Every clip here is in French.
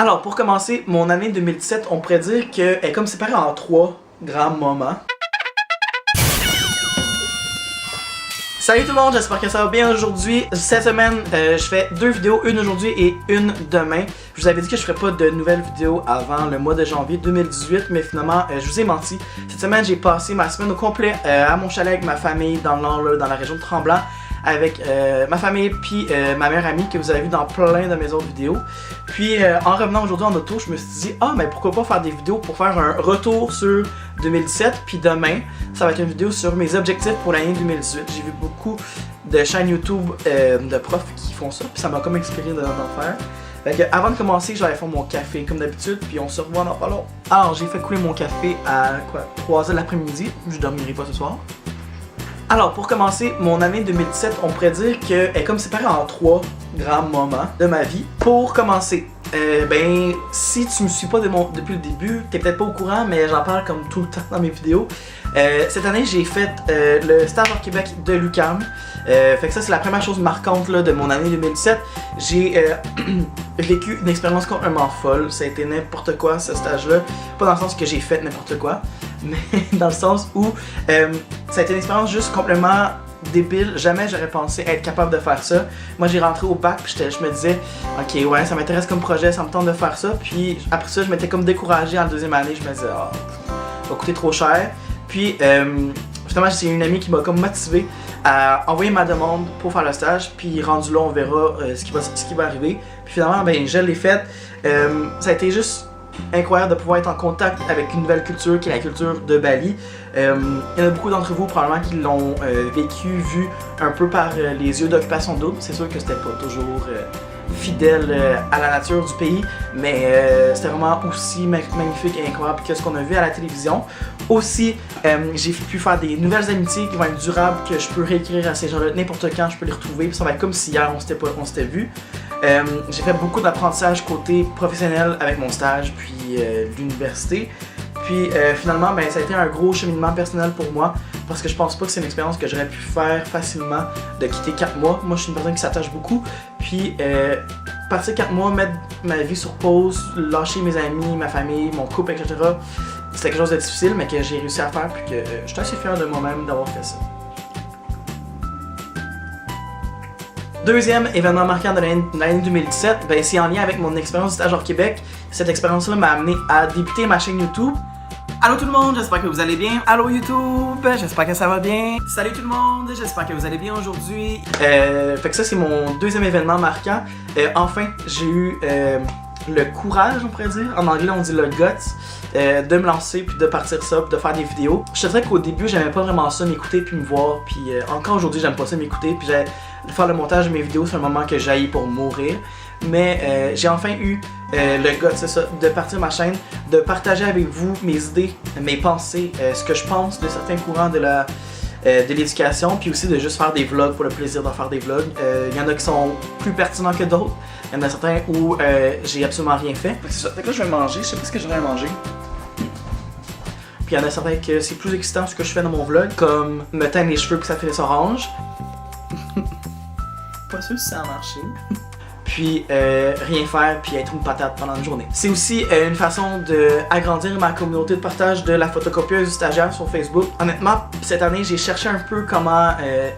Alors, pour commencer, mon année 2017, on pourrait dire qu'elle est comme séparée en 3 grands moments. Salut tout le monde, j'espère que ça va bien aujourd'hui. Cette semaine, je fais 2 vidéos, une aujourd'hui et une demain. Je vous avais dit que je ferais pas de nouvelles vidéos avant le mois de janvier 2018, mais finalement, je vous ai menti. Cette semaine, j'ai passé ma semaine au complet à mon chalet avec ma famille dans le nord, là, dans la région de Tremblant, avec ma famille puis ma meilleure amie que vous avez vu dans plein de mes autres vidéos. Puis en revenant aujourd'hui en auto, je me suis dit mais pourquoi pas faire des vidéos pour faire un retour sur 2017. Puis demain, ça va être une vidéo sur mes objectifs pour l'année 2018. J'ai vu beaucoup de chaînes YouTube de profs qui font ça, puis ça m'a comme inspiré d'en faire. Fait que avant de commencer, j'allais faire mon café comme d'habitude, puis on se revoit dans pas long. Alors j'ai fait couler mon café à 3h de l'après-midi, je dormirai pas ce soir. Alors pour commencer, mon année 2017, on pourrait dire qu'elle est comme séparée en 3 grands moments de ma vie. Pour commencer, si tu me suis pas depuis le début, t'es peut-être pas au courant, mais j'en parle comme tout le temps dans mes vidéos. Cette année, j'ai fait le stage hors Québec de l'UQAM. Fait que ça, c'est la première chose marquante là, de mon année 2017. J'ai vécu une expérience complètement folle. Ça a été n'importe quoi, ce stage-là. Pas dans le sens que j'ai fait n'importe quoi, mais dans le sens où ça a été une expérience juste complètement débile. Jamais j'aurais pensé être capable de faire ça. Moi, j'ai rentré au bac, puis je me disais, ok, ouais, ça m'intéresse comme projet, ça me tente de faire ça. Puis après ça, je m'étais comme découragé en deuxième année. Je me disais, ça va coûter trop cher. Puis finalement, c'est une amie qui m'a comme motivé à envoyer ma demande pour faire le stage. Puis rendu là, on verra ce qui va arriver. Puis finalement, je l'ai faite. Ça a été juste incroyable de pouvoir être en contact avec une nouvelle culture qui est la culture de Bali. Il y en a beaucoup d'entre vous probablement qui l'ont vu un peu par les yeux d'Occupation Double. C'est sûr que c'était pas toujours fidèle à la nature du pays, mais c'était vraiment aussi magnifique et incroyable que ce qu'on a vu à la télévision. Aussi, j'ai pu faire des nouvelles amitiés qui vont être durables, que je peux réécrire à ces gens-là n'importe quand, je peux les retrouver, puis ça va être comme si hier on s'était vu. J'ai fait beaucoup d'apprentissage côté professionnel avec mon stage, puis l'université. Puis finalement, ça a été un gros cheminement personnel pour moi, parce que je pense pas que c'est une expérience que j'aurais pu faire facilement, de quitter 4 mois. Moi, je suis une personne qui s'attache beaucoup, puis partir 4 mois, mettre ma vie sur pause, lâcher mes amis, ma famille, mon couple, etc. C'était quelque chose de difficile, mais que j'ai réussi à faire, puis que je suis assez fier de moi-même d'avoir fait ça. Deuxième événement marquant de l'année 2017, c'est en lien avec mon expérience du stage hors Québec. Cette expérience-là m'a amené à débuter ma chaîne YouTube. Allô tout le monde, j'espère que vous allez bien. Allô YouTube, j'espère que ça va bien. Salut tout le monde, j'espère que vous allez bien aujourd'hui. Fait que ça, c'est mon deuxième événement marquant. Enfin, j'ai eu le courage, on pourrait dire. En anglais, on dit le guts. De me lancer, puis de partir ça, puis de faire des vidéos. Je te dirais qu'au début, j'aimais pas vraiment ça, m'écouter puis me voir. Puis encore aujourd'hui, j'aime pas ça m'écouter. Puis faire le montage de mes vidéos, c'est un moment que j'haïs pour mourir. Mais j'ai enfin eu le gars, c'est ça, de partir ma chaîne, de partager avec vous mes idées, mes pensées, ce que je pense de certains courants de l'éducation, puis aussi de juste faire des vlogs pour le plaisir d'en faire des vlogs. Il y en a qui sont plus pertinents que d'autres. Il y en a certains où j'ai absolument rien fait. C'est ça. Fait que là, je vais manger, je sais pas ce que j'aurais à manger. Puis il y en a certains que c'est plus excitant ce que je fais dans mon vlog, comme me teindre les cheveux puis ça fait orange. Pas sûr si ça a marché. Puis rien faire puis être une patate pendant une journée. C'est aussi une façon d'agrandir ma communauté de partage de la photocopieuse du stagiaire sur Facebook. Honnêtement, cette année, j'ai cherché un peu comment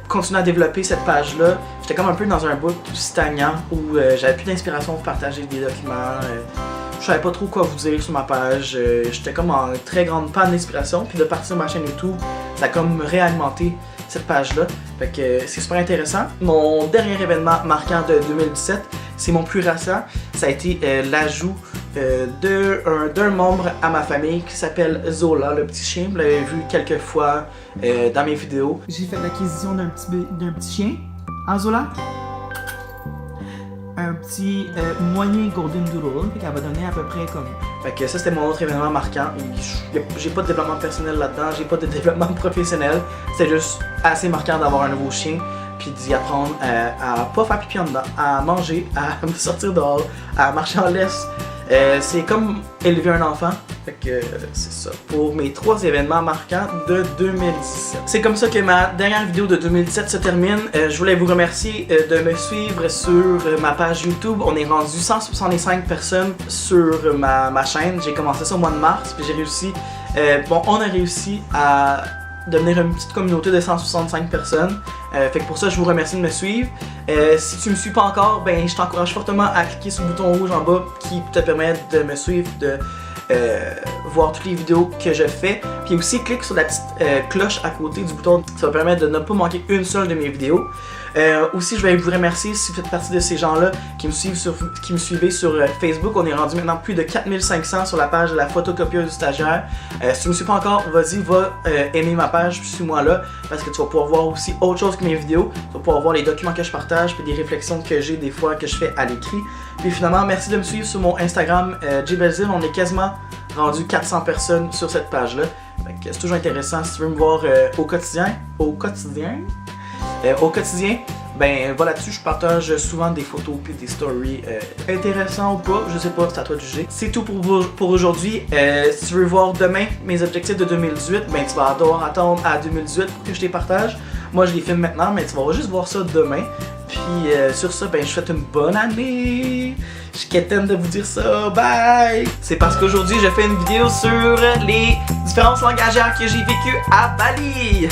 continuer à développer cette page-là. J'étais comme un peu dans un bout stagnant où j'avais plus d'inspiration pour partager des documents. Je savais pas trop quoi vous dire sur ma page. J'étais comme en très grande panne d'inspiration. Puis de partir sur ma chaîne YouTube, ça a comme réalimenté cette page-là. Fait que c'est super intéressant. Mon dernier événement marquant de 2017, c'est mon plus récent. Ça a été l'ajout d'un membre à ma famille qui s'appelle Zola, le petit chien. Vous l'avez vu quelques fois dans mes vidéos. J'ai fait l'acquisition d'un petit chien. Hein, Zola? Un petit moyen Golden Doodle, qu'elle va donner à peu près comme... Fait que ça, c'était mon autre événement marquant. J'ai pas de développement personnel là-dedans, j'ai pas de développement professionnel. C'était juste assez marquant d'avoir un nouveau chien, puis d'y apprendre à pas faire pipi en dedans, à manger, à me sortir dehors, à marcher en laisse, C'est comme élever un enfant. Fait que c'est ça pour mes 3 événements marquants de 2017. C'est comme ça que ma dernière vidéo de 2017 se termine. Je voulais vous remercier de me suivre sur ma page YouTube. On est rendu 165 personnes sur ma chaîne. J'ai commencé ça au mois de mars, puis j'ai réussi. On a réussi à devenir une petite communauté de 165 personnes. Fait que pour ça, je vous remercie de me suivre. Si tu me suis pas encore, ben je t'encourage fortement à cliquer sur le bouton rouge en bas qui te permet de me suivre, de voir toutes les vidéos que je fais. Puis aussi, clique sur la petite cloche à côté du bouton. Ça va permettre de ne pas manquer une seule de mes vidéos. Aussi, je vais vous remercier si vous faites partie de ces gens-là qui me suivez sur Facebook. On est rendu maintenant plus de 4500 sur la page de la photocopieuse du stagiaire. Si tu me suis pas encore, vas-y, va aimer ma page, suis-moi là, parce que tu vas pouvoir voir aussi autre chose que mes vidéos. Tu vas pouvoir voir les documents que je partage, puis des réflexions que j'ai des fois que je fais à l'écrit. Puis finalement, merci de me suivre sur mon Instagram, jbelzil. On est quasiment rendu 400 personnes sur cette page-là. C'est toujours intéressant si tu veux me voir au quotidien, ben voilà, dessus je partage souvent des photos et des stories intéressants ou pas, je sais pas, c'est à toi de juger. C'est tout pour aujourd'hui. Si tu veux voir demain mes objectifs de 2018, ben tu vas devoir attendre à 2018 pour que je les partage. Moi je les filme maintenant, mais tu vas juste voir ça demain. Puis sur ça, ben je souhaite une bonne année. Je suis quétaine de vous dire ça, bye! C'est parce qu'aujourd'hui je fais une vidéo sur les différences langagières que j'ai vécues à Bali.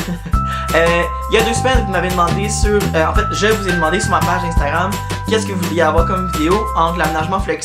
Il y a 2 semaines, vous m'avez demandé sur... en fait, je vous ai demandé sur ma page Instagram qu'est-ce que vous vouliez avoir comme vidéo entre l'aménagement flexible